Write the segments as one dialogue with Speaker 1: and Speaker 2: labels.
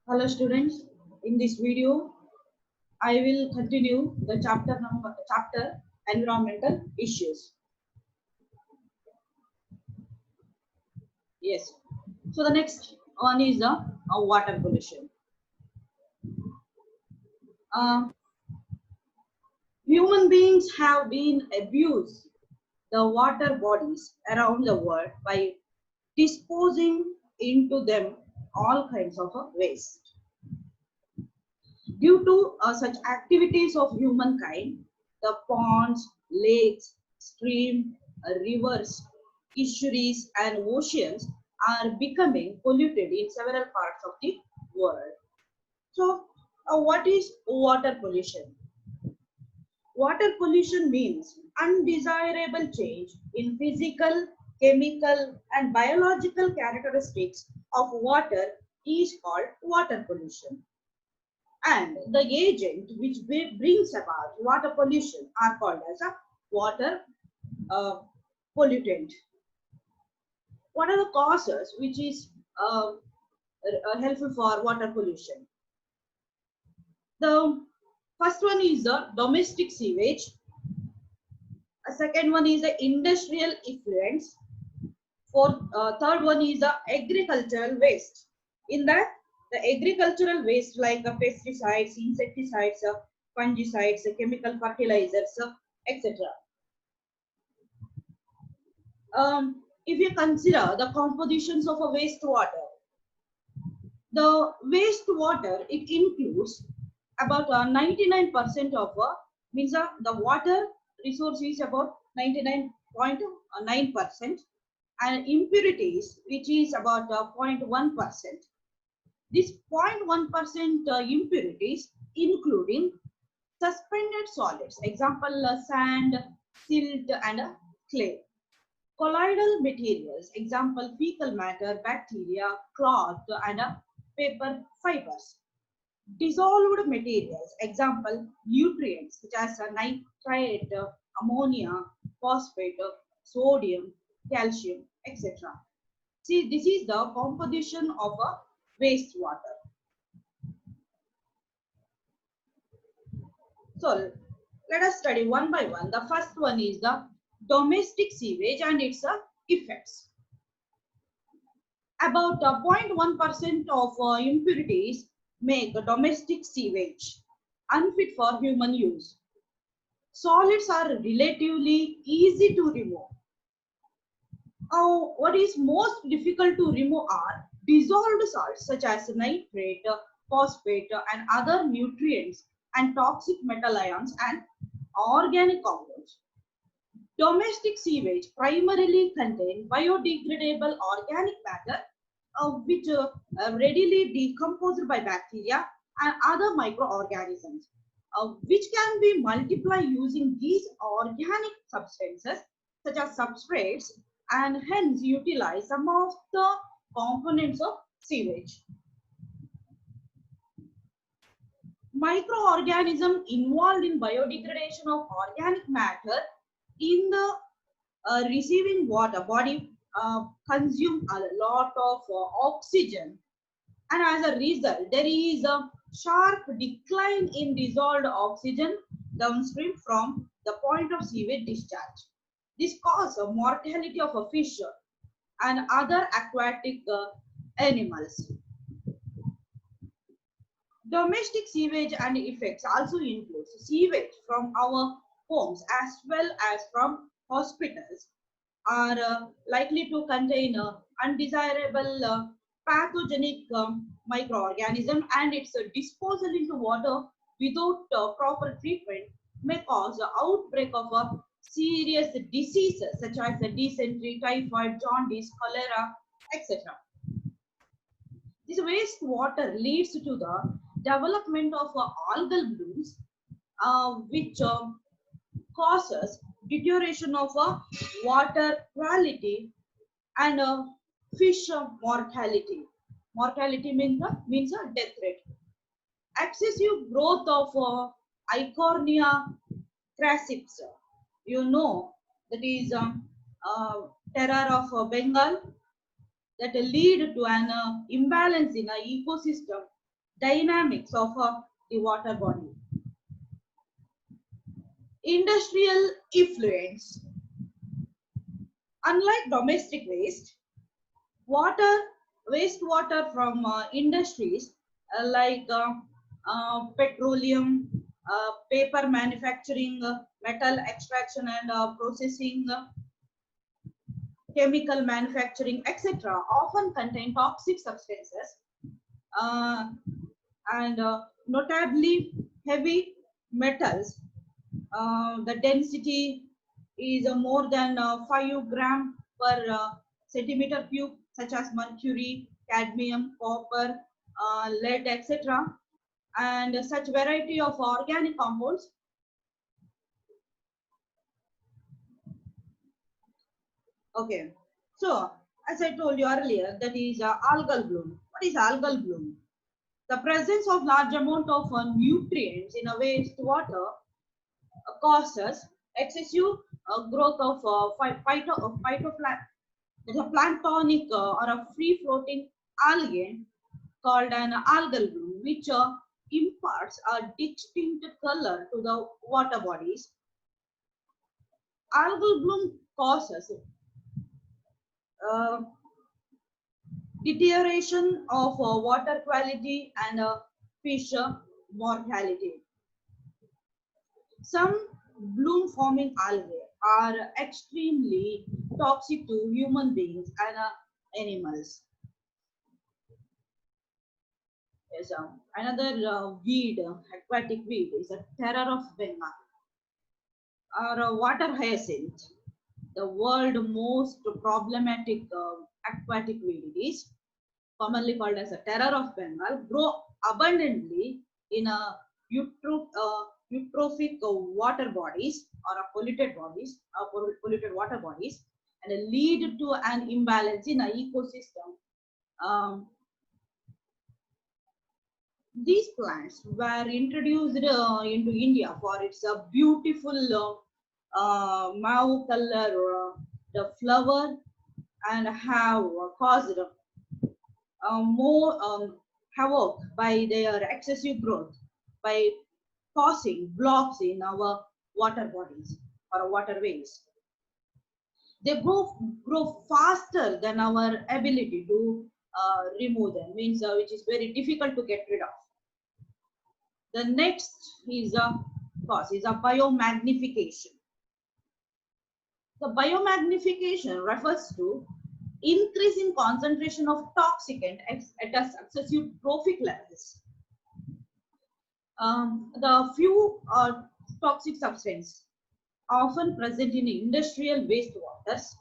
Speaker 1: Hello students, in this video I will continue the chapter environmental issues. Yes. So the next one is the water pollution. Uh, Human beings have been abused the water bodies around the world by disposing into them all kinds of waste. Due to such activities of humankind, the ponds, lakes, streams, rivers, estuaries, and oceans are becoming polluted in several parts of the world. So, what is water pollution? Water pollution means undesirable change in physical, chemical, and biological characteristics of water is called water pollution. And the agent which brings about water pollution are called as a water uh, pollutant. What are the causes which is helpful for water pollution? The first one is the domestic sewage. A second one is the industrial effluents. Third one is the agricultural waste. In that, the agricultural waste like pesticides, insecticides, fungicides, chemical fertilizers, etc. If you consider the compositions of a wastewater, the wastewater it includes about 99% of means the water resource is about 99.9%, and impurities which is about 0.1%. This 0.1% impurities including suspended solids, example sand, silt, and clay. Colloidal materials, example fecal matter, bacteria, cloth, and paper fibers. Dissolved materials, example nutrients such as nitrate, ammonia, phosphate, sodium, calcium, etc. See, this is the composition of a wastewater. So, let us study one by one. The first one is the domestic sewage and its effects. About 0.1% of impurities make domestic sewage unfit for human use. Solids are relatively easy to remove. What is most difficult to remove are dissolved salts such as nitrate, phosphate, and other nutrients and toxic metal ions and organic compounds. Domestic sewage primarily contain biodegradable organic matter which readily decomposed by bacteria and other microorganisms, which can be multiplied using these organic substances such as substrates, and hence utilize some of the components of sewage. Microorganisms involved in biodegradation of organic matter in the receiving water body consume a lot of oxygen, and as a result there is a sharp decline in dissolved oxygen downstream from the point of sewage discharge. This causes a mortality of a fish and other aquatic animals. Domestic sewage and effects also includes sewage from our homes as well as from hospitals are likely to contain undesirable pathogenic microorganism, and its disposal into water without proper treatment may cause the outbreak of serious diseases such as dysentery, typhoid, jaundice, cholera, etc. This wastewater leads to the development of algal blooms, which causes deterioration of water quality and fish mortality. Mortality means a death rate. Excessive growth of Eichhornia crassips, you know, that is terror of Bengal, that lead to an imbalance in an ecosystem dynamics of the water body. Industrial effluents. Unlike domestic waste, wastewater from industries petroleum, paper manufacturing, metal extraction and processing, chemical manufacturing, etc., often contain toxic substances uh, and notably heavy metals. The density is more than 5 gram per centimeter cube, such as mercury, cadmium, copper, lead, etc., and such variety of organic compounds. Okay, so as I told you earlier, that is algal bloom. What is algal bloom? The presence of large amount of nutrients in a wastewater causes excessive growth of there's a planktonic or a free floating algae called an algal bloom, which imparts a distinct color to the water bodies. Algal bloom causes uh, deterioration of water quality and fish mortality. Some bloom forming algae are extremely toxic to human beings and animals. Yes, another weed, aquatic weed, is a terror of Bengal or water hyacinth, the world most problematic aquatic weed. It is commonly called as a terror of Bengal, grow abundantly in a eutrophic water bodies or polluted water bodies, and lead to an imbalance in an ecosystem. Um, these plants were introduced into India for its beautiful mauve color, the flower, and have caused more havoc by their excessive growth by causing blocks in our water bodies or waterways. They grow faster than our ability to remove them, means which is very difficult to get rid of. The next is a cause is a biomagnification. The biomagnification refers to increase in concentration of toxicant at a successive trophic levels. The few toxic substances often present in industrial wastewaters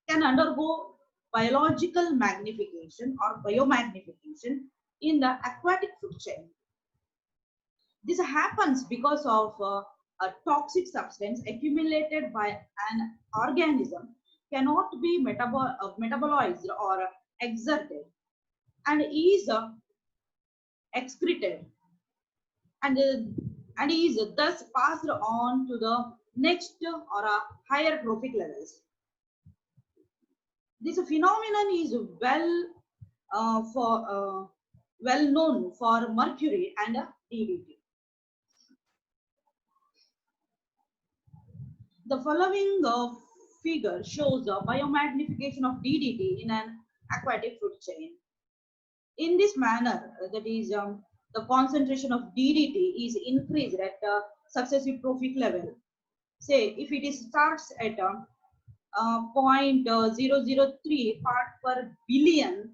Speaker 1: can undergo biological magnification or biomagnification in the aquatic food chain. This happens because of a toxic substance accumulated by an organism cannot be metabolized or exerted and is excreted and is thus passed on to the next or a higher trophic levels. This phenomenon is well known for mercury and DDT. The following figure shows the biomagnification of DDT in an aquatic food chain. In this manner, that is, the concentration of DDT is increased at a successive trophic level. Say, if it is starts at 0.003 part per billion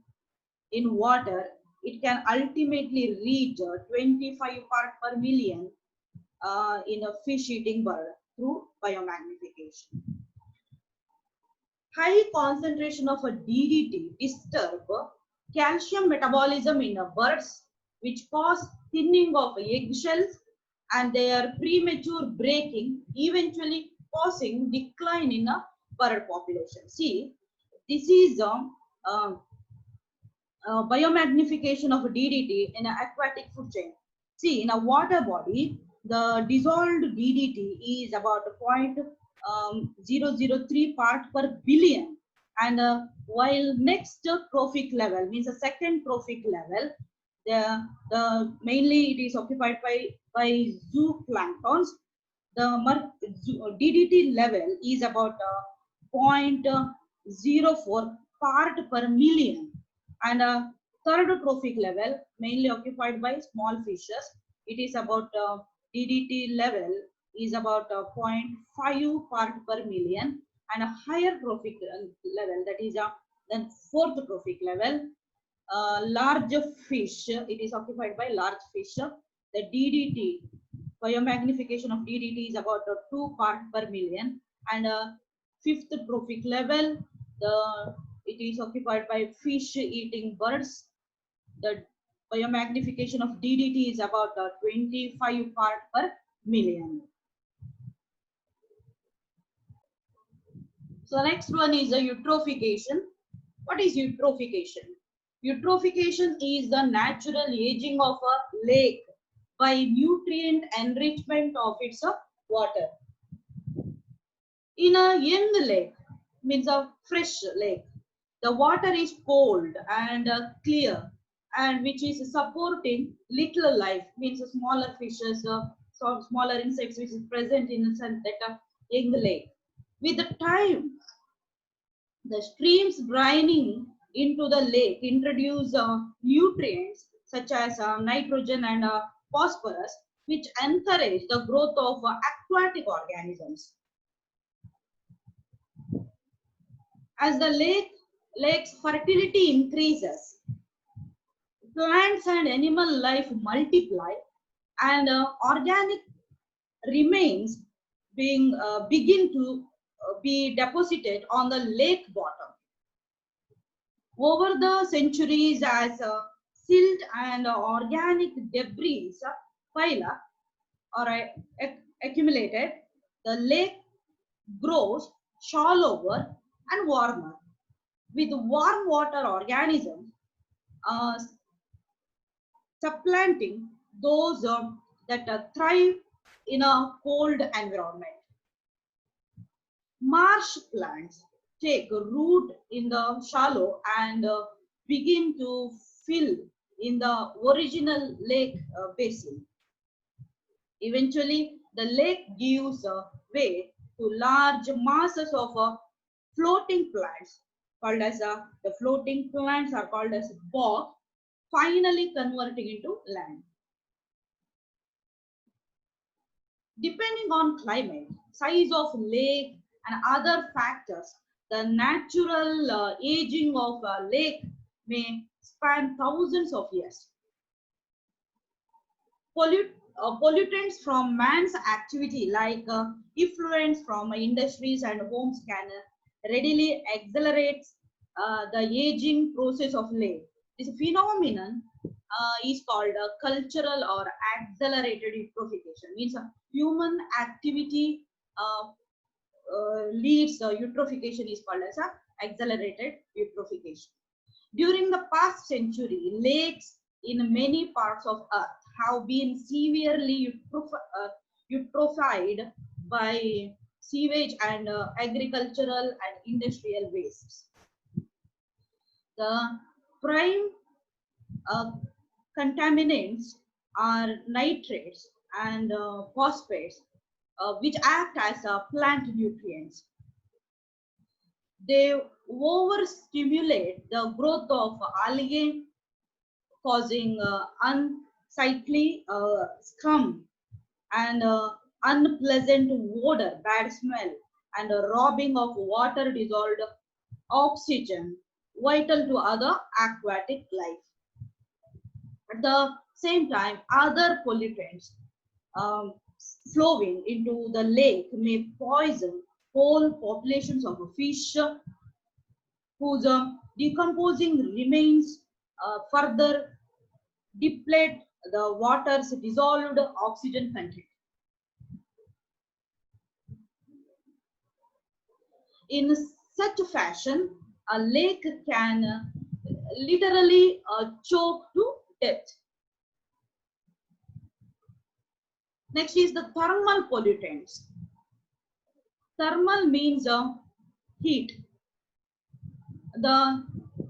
Speaker 1: in water, it can ultimately reach 25 part per million in a fish-eating bird through biomagnification. High concentration of a DDT disturb calcium metabolism in birds, which cause thinning of eggshells and their premature breaking, eventually causing decline in a bird population. See, this is biomagnification of DDT in an aquatic food chain. See, in a water body, the dissolved DDT is about 0.003 part per billion, and while next trophic level means the second trophic level, The mainly it is occupied by zooplanktons. The DDT level is about 0.04 part per million, and a third trophic level mainly occupied by small fishes. It is about DDT level is about zero point 0.5 part per million, and a higher trophic level, that is then fourth trophic level, large fish, it is occupied by large fish. The DDT, biomagnification of DDT is about 2 part per million, and fifth trophic level, it is occupied by fish eating birds. The biomagnification of DDT is about 25 part per million. So the next one is the eutrophication. What is eutrophication? Eutrophication is the natural aging of a lake by nutrient enrichment of its water. In a young lake, means a fresh lake, the water is cold and clear, and which is supporting little life, means smaller fishes, smaller insects which is present in that young lake. With the time, the streams draining into the lake introduce nutrients such as nitrogen and phosphorus, which encourage the growth of aquatic organisms. As the lake's fertility increases, plants and animal life multiply, and organic remains begin to be deposited on the lake bottom. Over the centuries, as silt and organic debris pile up or accumulated, the lake grows shallower and warmer, with warm water organisms supplanting those that thrive in a cold environment. Marsh plants take root in the shallow and begin to fill in the original lake basin. Eventually, the lake gives way to large masses of floating plants called as the floating plants are called as bog, finally converting into land. Depending on climate, size of lake, and other factors, the natural aging of a lake may span thousands of years. Pollutants from man's activity, like effluents from industries and homes, can readily accelerate the aging process of lake. This phenomenon is called cultural or accelerated eutrophication. Means human activity leads eutrophication is called as accelerated eutrophication. During the past century, lakes in many parts of Earth have been severely eutrophied by sewage and agricultural and industrial wastes. The prime contaminants are nitrates and phosphates, which act as plant nutrients. They overstimulate the growth of algae, causing unsightly scum and unpleasant odor, bad smell, and robbing of water dissolved oxygen, vital to other aquatic life. At the same time, other pollutants flowing into the lake may poison whole populations of fish whose decomposing remains further deplete the water's dissolved oxygen content. In such a fashion, a lake can literally choke to death. Next is the thermal pollutants. Thermal means heat. The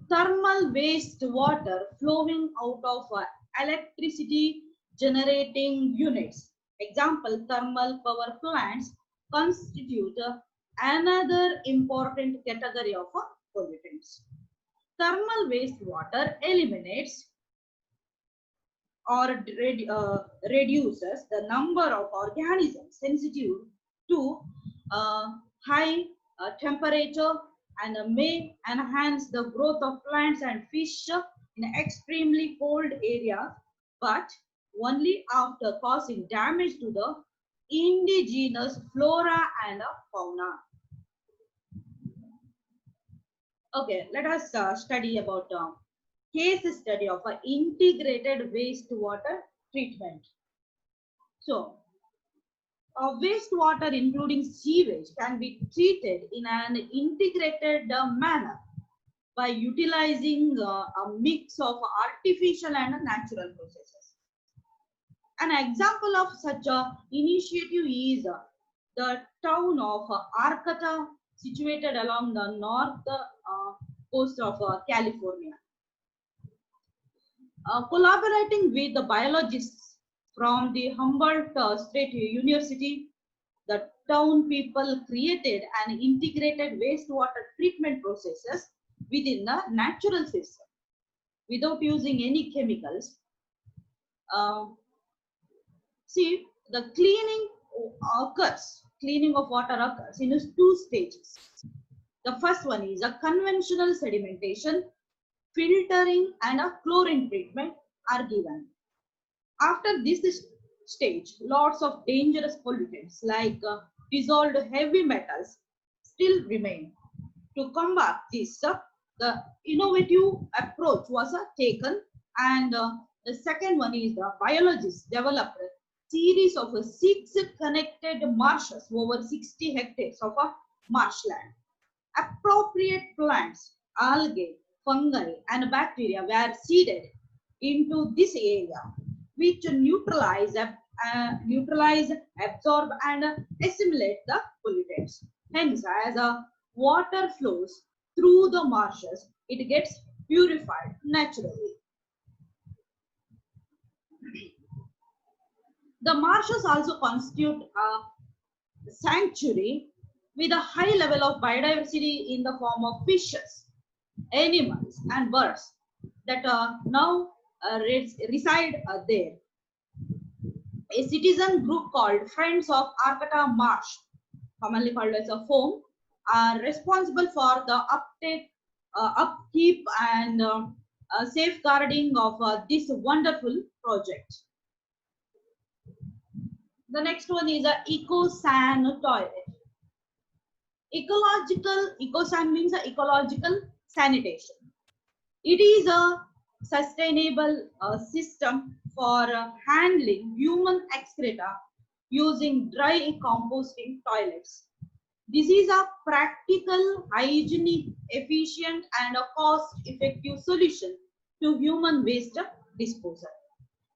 Speaker 1: thermal waste water flowing out of electricity generating units. Example, thermal power plants constitute another important category of pollutants. Thermal wastewater eliminates or reduces the number of organisms sensitive to uh, high temperature and may enhance the growth of plants and fish in extremely cold areas, but only after causing damage to the indigenous flora and fauna. Okay, let us study about case study of an integrated wastewater treatment. So, wastewater including sewage can be treated in an integrated manner by utilizing a mix of artificial and natural processes. An example of such a initiative is the town of Arcata, situated along the north coast of California. Collaborating with the biologists from the Humboldt State University, the town people created an integrated wastewater treatment processes within the natural system without using any chemicals. See, the cleaning of water occurs in two stages. The first one is a conventional sedimentation, filtering and a chlorine treatment are given. After this stage, lots of dangerous pollutants like dissolved heavy metals still remain. To combat this, the innovative approach was taken, and the second one is the biologists developed a series of 6 connected marshes over 60 hectares of marshland. Appropriate plants, algae, fungi, and bacteria were seeded into this area, which neutralize, absorb, and assimilate the pollutants. Hence, as water flows through the marshes, it gets purified naturally. The marshes also constitute a sanctuary with a high level of biodiversity in the form of fishes, animals, and birds that now reside there. A citizen group called Friends of Arcata Marsh, commonly called as a FOAM, are responsible for the upkeep and safeguarding of this wonderful project. The next one is a EcoSan toilet. EcoSan means ecological sanitation. It is a sustainable system for handling human excreta using dry composting toilets. This is a practical, hygienic, efficient, and a cost-effective solution to human waste disposal.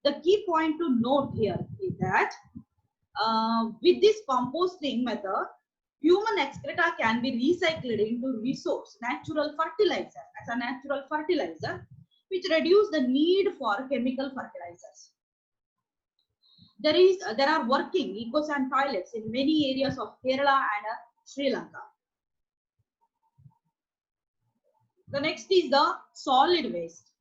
Speaker 1: The key point to note here is that with this composting method, human excreta can be recycled into natural fertilizer, which reduce the need for chemical fertilizers. There are working EcoSan toilets in many areas of Kerala and Sri Lanka. The next is the solid waste.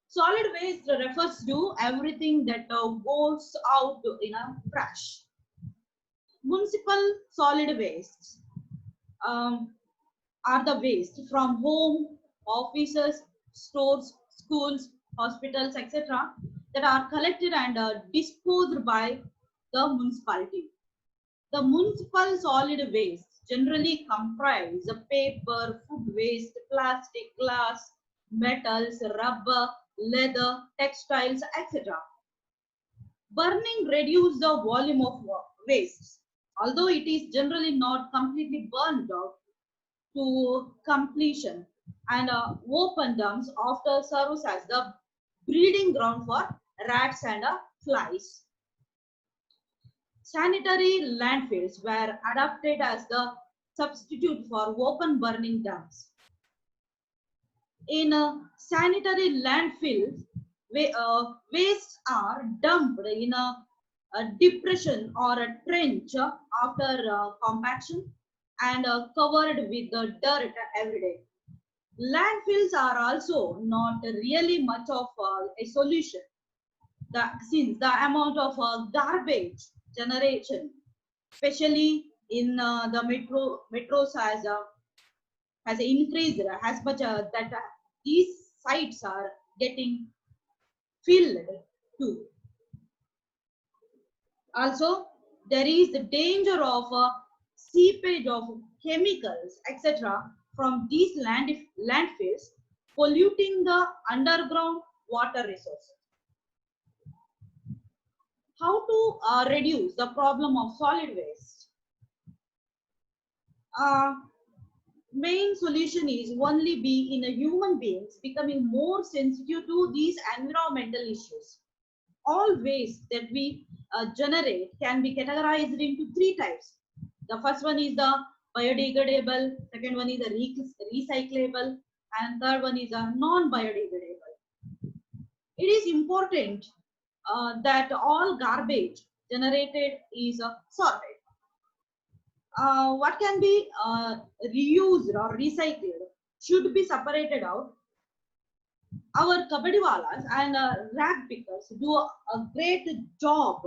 Speaker 1: Solid waste refers to everything that goes out in a trash. Municipal solid wastes are the waste from home, offices, stores, schools, hospitals, etc. that are collected and disposed by the municipality. The municipal solid waste generally comprise paper, food waste, plastic, glass, metals, rubber, leather, textiles, etc. Burning reduces the volume of waste, although it is generally not completely burned out to completion, and open dumps often serves as the breeding ground for rats and flies. Sanitary landfills were adapted as the substitute for open burning dumps. In sanitary landfills, wastes are dumped in a depression or a trench after compaction and covered with the dirt every day. Landfills are also not really much of a solution, since the amount of garbage generation, especially in the metros, has increased as much that these sites are getting filled too. Also, there is the danger of seepage of chemicals, etc., from these landfills, polluting the underground water resources. How to reduce the problem of solid waste? Main solution is only be in a human beings becoming more sensitive to these environmental issues. All waste that we generate can be categorized into three types. The first one is the biodegradable, second one is the recyclable, and third one is a non-biodegradable. It is important that all garbage generated is sorted. What can be reused or recycled should be separated out. Our kabadiwalas and rag pickers do a great job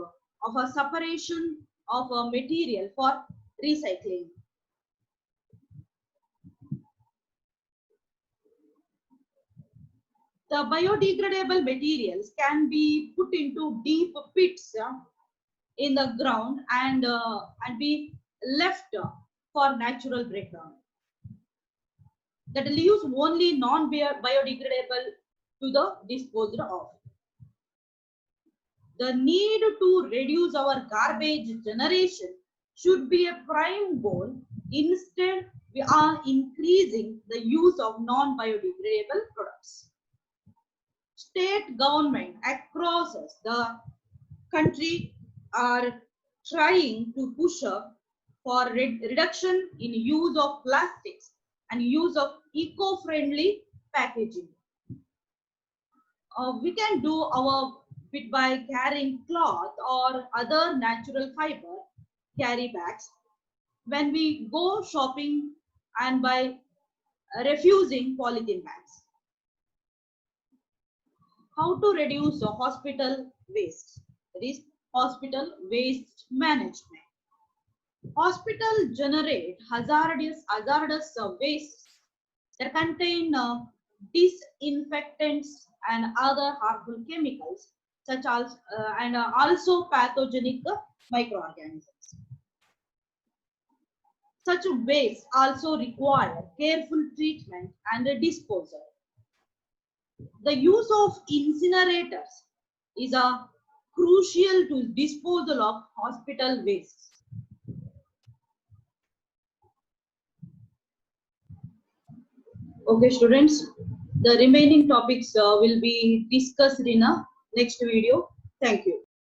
Speaker 1: of a separation of a material for recycling. The biodegradable materials can be put into deep pits in the ground and be left for natural breakdown. That leaves only non-biodegradable to the disposed of. The need to reduce our garbage generation should be a prime goal. Instead, we are increasing the use of non-biodegradable products. State government across the country are trying to push for reduction in use of plastics and use of eco-friendly packaging. We can do our bit by carrying cloth or other natural fiber carry bags when we go shopping and by refusing polythene bags. How to reduce hospital waste? That is hospital waste management. Hospital generate hazardous waste that contain disinfectants and other harmful chemicals such as and also pathogenic microorganisms. Such waste also require careful treatment and disposal. The use of incinerators is crucial to disposal of hospital waste. Okay, students, the remaining topics will be discussed in a next video. Thank you.